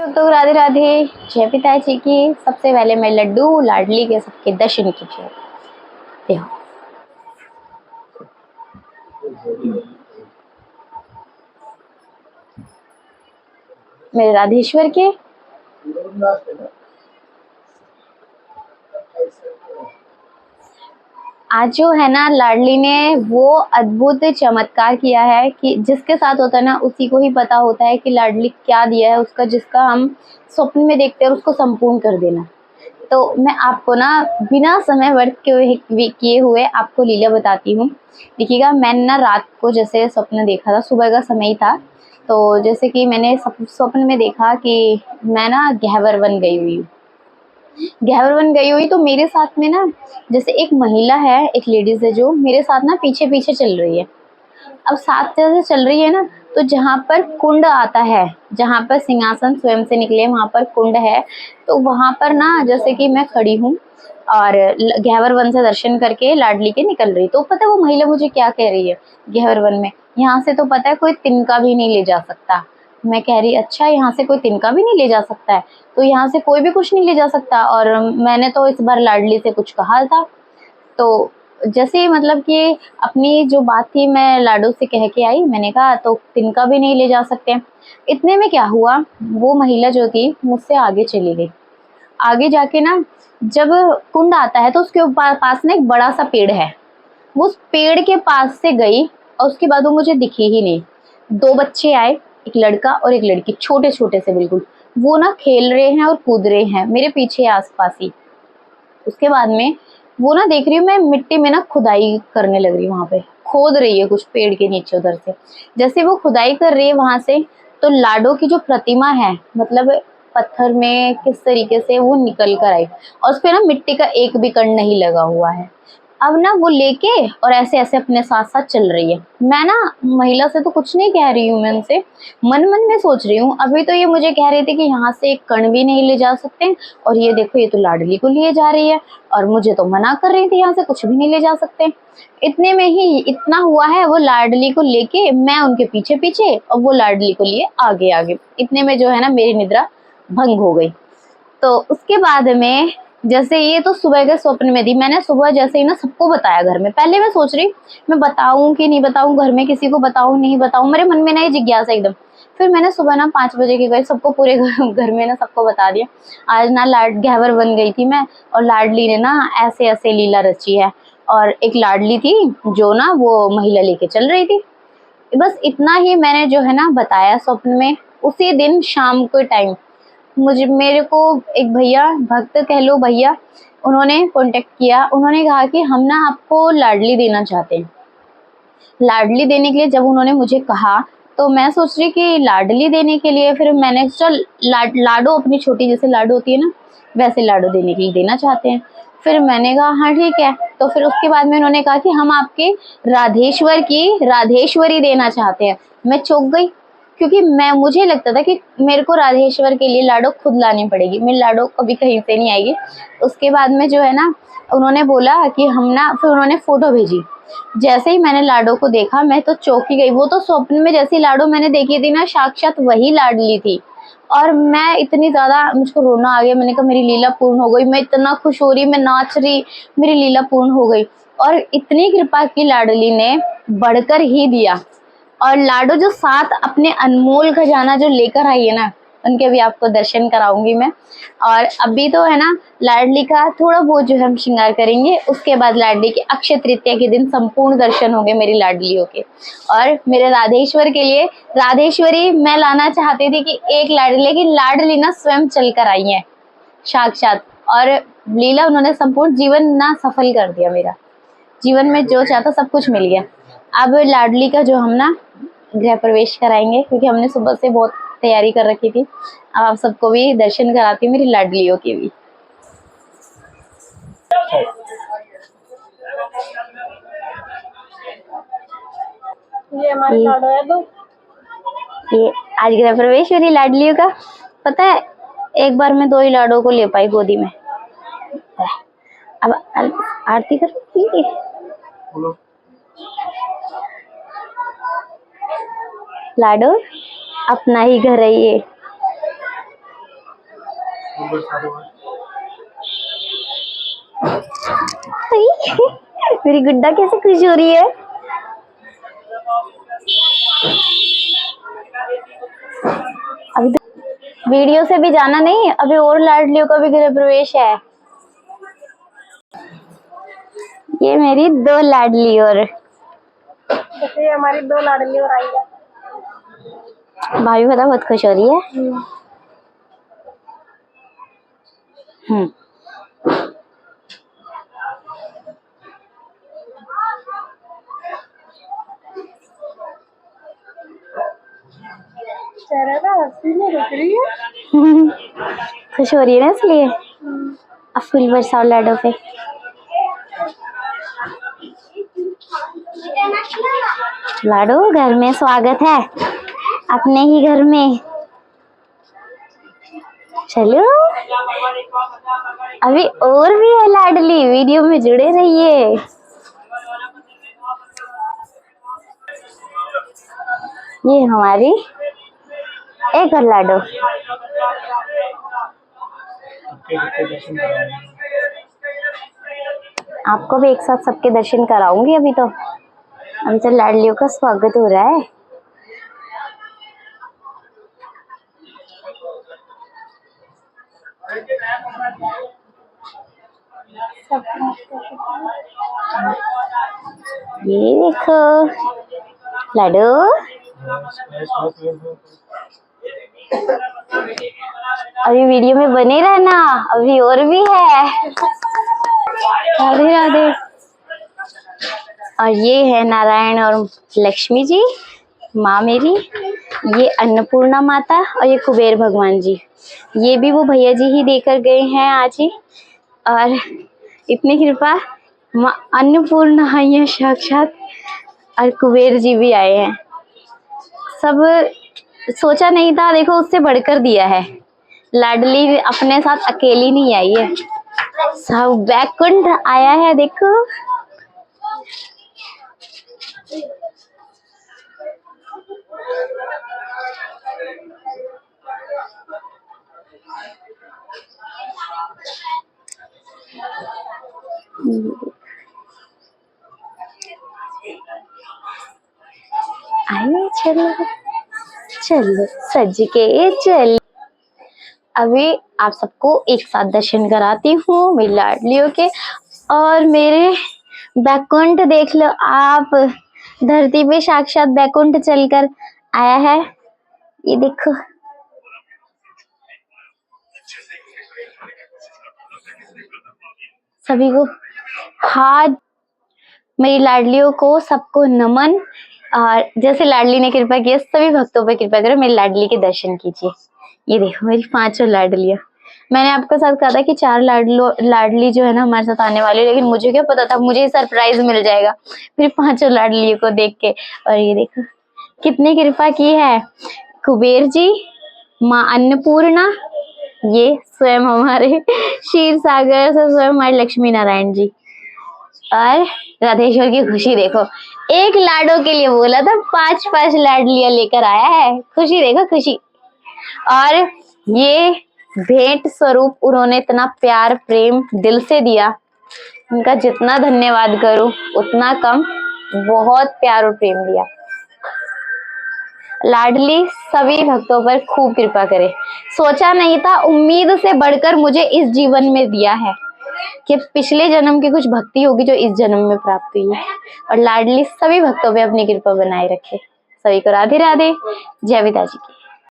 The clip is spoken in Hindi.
तो राधे राधे। जय पिताजी की। सबसे पहले मैं लड्डू लाडली के सबके दर्शन कीजिए। देखो मेरे राधेश्वर के। आज जो है ना लाडली ने वो अद्भुत चमत्कार किया है कि जिसके साथ होता है ना उसी को ही पता होता है कि लाडली क्या दिया है उसका, जिसका हम स्वप्न में देखते हैं और उसको संपूर्ण कर देना। तो मैं आपको ना बिना समय व्यर्थ किए हुए आपको लीला बताती हूँ। देखिएगा, मैंने ना रात को जैसे स्वप्न देखा था, सुबह का समय ही था। तो जैसे कि मैंने स्वप्न में देखा कि मैं ना गहवर बन गई हुई हूँ। गहवर बन गई हुई तो मेरे साथ में ना जैसे एक महिला है, एक लेडीज है जो मेरे साथ ना पीछे पीछे चल रही है। अब साथ जैसे चल रही है ना, तो जहाँ पर कुंड आता है, जहाँ पर सिंहासन स्वयं से निकले वहाँ पर कुंड है, तो वहाँ पर ना जैसे कि मैं खड़ी हूँ और गहवर वन से दर्शन करके लाडली के निकल रही। तो पता है वो महिला मुझे क्या कह रही है, गहवर वन में यहाँ से तो पता है कोई तिनका भी नहीं ले जा सकता। मैं कह रही अच्छा यहाँ से कोई तिनका भी नहीं ले जा सकता है, तो यहाँ से कोई भी कुछ नहीं ले जा सकता। और मैंने तो इस बार लाडली से कुछ कहा था, तो जैसे मतलब कि अपनी जो बात थी मैं लाडो से कह के आई। मैंने कहा तो तिनका भी नहीं ले जा सकते। इतने में क्या हुआ, वो महिला जो थी मुझसे आगे चली गई। आगे जाके ना जब कुंड आता है तो उसके पास ना एक बड़ा सा पेड़ है, वो उस पेड़ के पास से गई और उसके बाद वो मुझे दिखी ही नहीं। दो बच्चे आए, एक लड़का और एक लड़की, छोटे छोटे से बिल्कुल। वो ना खेल रहे हैं और कूद रहे हैं मेरे पीछे आसपास ही। उसके बाद में वो ना देख रही हूँ मैं मिट्टी में ना खुदाई करने लग रही हूँ, वहां पे खोद रही है कुछ पेड़ के नीचे उधर से। जैसे वो खुदाई कर रही है वहां से, तो लाडो की जो प्रतिमा है, मतलब पत्थर में किस तरीके से वो निकल कर आई और उस पे ना मिट्टी का एक भी कण नहीं लगा हुआ है। अब ना वो लेके और ऐसे ऐसे अपने साथ साथ चल रही है। मैं ना महिला से तो कुछ नहीं कह रही हूँ, मैं उनसे मन मन में सोच रही हूँ अभी तो ये मुझे कह रहे थे कि यहाँ से एक कण भी नहीं ले जा सकते, और ये देखो ये तो लाडली को लिए जा रही है और मुझे तो मना कर रही थी यहाँ से कुछ भी नहीं ले जा सकते। इतने में ही इतना हुआ है, वो लाडली को लेके मैं उनके पीछे पीछे और वो लाडली को लिए आगे आगे। इतने में जो है ना मेरी निद्रा भंग हो गई। तो उसके बाद में जैसे ये तो सुबह के स्वप्न में थी, मैंने सुबह जैसे ही ना सबको बताया घर में। पहले मैं सोच रही मैं बताऊं कि नहीं बताऊं, घर में किसी को बताऊं नहीं बताऊं, मेरे मन में ना ये जिज्ञासा एकदम। फिर मैंने सुबह ना 5 बजे के गए सबको, पूरे घर में ना सबको बता दिया। आज ना लाड गहवर बन गई थी मैं और लाडली ने ना ऐसे ऐसे लीला रची है। और एक लाडली थी जो ना वो महिला लेके चल रही थी। बस इतना ही मैंने जो है ना बताया स्वप्न में। उसी दिन शाम के टाइम मेरे को एक भैया, भक्त कह लो भैया, उन्होंने कांटेक्ट किया। उन्होंने कहा कि हम ना आपको लाडली देना चाहते हैं। लाडली देने के लिए जब उन्होंने मुझे कहा तो मैं सोच रही कि लाडली देने के लिए, फिर मैंने चल लाडो अपनी छोटी जैसे लाडो होती है ना वैसे लाडो देने के लिए देना चाहते हैं। फिर मैंने कहा हाँ ठीक है। तो फिर उसके बाद में उन्होंने कहा कि हम आपके राधेश्वर की राधेश्वरी देना चाहते हैं। मैं चौंक गई, क्योंकि मैं मुझे लगता था कि मेरे को राधेश्वर के लिए लाडो खुद लानी पड़ेगी, मेरी लाडो कभी कहीं से नहीं आएगी। उसके बाद में जो है ना उन्होंने बोला कि हम ना, फिर उन्होंने फोटो भेजी। जैसे ही मैंने लाडो को देखा मैं तो चौंक ही गई। वो तो स्वप्न में जैसी लाडो मैंने देखी थी ना, साक्षात वही लाडली थी। और मैं इतनी ज्यादा, मुझको रोना आ गया। मैंने कहा मेरी लीला पूर्ण हो गई, मैं इतना खुश हो रही, मैं नाच रही, मेरी लीला पूर्ण हो गई। और इतनी कृपा की लाडली ने, बढ़कर ही दिया। और लाडो जो साथ अपने अनमोल खजाना जो लेकर आई है ना, उनके भी आपको दर्शन कराऊंगी मैं। और अभी तो है ना लाडली का थोड़ा बहुत जो है हम श्रृंगार करेंगे, उसके बाद लाडली के अक्षय तृतीया के दिन संपूर्ण दर्शन होंगे मेरी लाडलियों के। और मेरे राधेश्वर के लिए राधेश्वरी मैं लाना चाहती थी कि एक लाडली, लेकिन लाडली ना स्वयं चल कर आई है साक्षात। और लीला उन्होंने संपूर्ण जीवन ना सफल कर दिया। मेरा जीवन में जो चाहता सब कुछ मिल गया। अब लाडली का जो हम ना गृह प्रवेश कराएंगे, क्योंकि हमने सुबह से बहुत तैयारी कर रखी थी। अब आप सबको भी दर्शन कराती हूँ मेरी लाडलियों के भी। ये हमारे लाडो है तो ये आज गृह प्रवेश मेरी लाडलियों का। पता है एक बार मैं 2 ही लाडो को ले पाई गोदी में। अब आरती करूँगी। लाडो अपना ही घर है ये। मेरी गुड्डा कैसे खुश हो रही है। अभी तो वीडियो से भी जाना नहीं, अभी और लाडलियों का भी गृह प्रवेश है। ये मेरी 2 लाडली और जैसे हमारी 2 लाडली और आई है। भाभी पता बहुत खुश हो रही है। चेहरे पे हंसी नहीं दिख रही है। खुश हो रही है ना, इसलिए अब फूल बरसाओ लाडो पे। लाडो, घर में स्वागत है, अपने ही घर में। चलो, अभी और भी है लाडली, वीडियो में जुड़े रहिए। ये हमारी एक और लाडो। आपको भी एक साथ सबके दर्शन कराऊंगी। अभी तो लाडलियों का स्वागत हो रहा है। ये देखो लाडो, अभी वीडियो में बने रहना, अभी और भी है। राधे राधे। और ये है नारायण और लक्ष्मी जी, माँ मेरी। ये अन्नपूर्णा माता और ये कुबेर भगवान जी। ये भी वो भैया जी ही देकर गए हैं आज ही। और इतनी कृपा, माँ अन्नपूर्णा आई है साक्षात, और कुबेर जी भी आए हैं। सब सोचा नहीं था, देखो उससे बढ़कर दिया है। लाडली अपने साथ अकेली नहीं आई है, सब बैकुंठ आया है। देखो आइए, चलो चलो सज के चल। अभी आप सबको एक साथ दर्शन कराती हूँ मेरी लाडलियों के। और मेरे बैकुंठ देख लो आप, धरती पे साक्षात बैकुंठ चलकर आया है। ये देखो, सभी को हाथ, मेरी लाडलियों को सबको नमन। और जैसे लाडली ने कृपा की, सभी भक्तों पर कृपा करो, मेरी लाडली के दर्शन कीजिए। ये देखो मेरी 5 लाडलियां। मैंने आपके साथ कहा था कि 4 लाडली जो है ना हमारे साथ आने वाली, लेकिन मुझे क्या पता था मुझे सरप्राइज मिल जाएगा मेरी 5 लाडलियों को देख के। और ये देखो कितनी कृपा की है कुबेर जी, माँ अन्नपूर्णा, ये स्वयं हमारे क्षीर सागर से स्वयं हमारे लक्ष्मी नारायण जी। और राधेश्वर की खुशी देखो, एक लाडो के लिए बोला था 5 लाडलियां लेकर आया है। खुशी देखो, खुशी। और ये भेंट स्वरूप उन्होंने इतना प्यार प्रेम दिल से दिया, उनका जितना धन्यवाद करूं उतना कम। बहुत प्यार और प्रेम दिया। लाडली सभी भक्तों पर खूब कृपा करे। सोचा नहीं था, उम्मीद से बढ़कर मुझे इस जीवन में दिया है कि पिछले जन्म की कुछ भक्ति होगी जो इस जन्म में प्राप्त हुई है। और लाडली सभी भक्तों पे अपनी कृपा बनाए रखे। सभी को राधे राधे, जय पिताजी की।